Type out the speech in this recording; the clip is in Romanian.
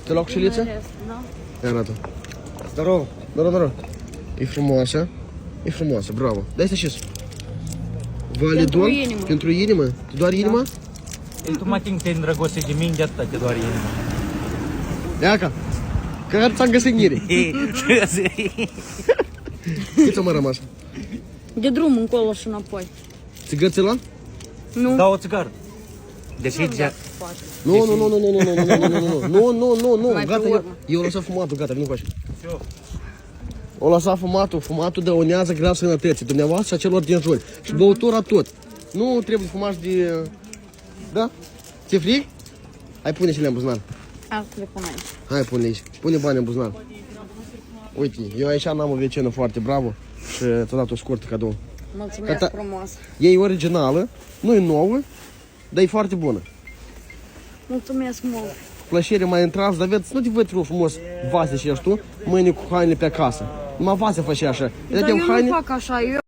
Te luau cu șeliță? Da. Ia arată. Здорово. Здорово. E frumoasă. E frumoasă, bravo. Dar este și Validol? inimă. Pentru inimă? Doar inima? Tu mă ating te îndrăgoste de mine, de atâta te doare inima. Iaca, că ți-am găsit nire. Cât ți-a mai rămas? De drum încolo și înapoi. Țigăți la? Nu. Dau o țigară. Deci aici... Nu, Mai pe gata, urmă. eu lăsat fumatul, gata, vin cu așa. O lăsat fumatul dăunează grea sănătății, dumneavoastră și a celor din jur. Și băutura tot. Nu trebuie fumați de... Da? Ți-e frig? Hai pune și le în buzunar. Asta le pun aici. Hai pune aici, pune bani în buzunar. Uite, eu aici n-am o vecină foarte bravo și ți-a dat o scurtă cadou. Mulțumesc Gata. frumos. E originală, nu e nouă, dar e foarte bună. Mulțumesc mult. Plăcere mai intrați, dar vedeți, nu te văd frumos vase și ești tu, mâine cu hainele pe acasă. Numai vase făcea așa. Dar eu nu fac așa, eu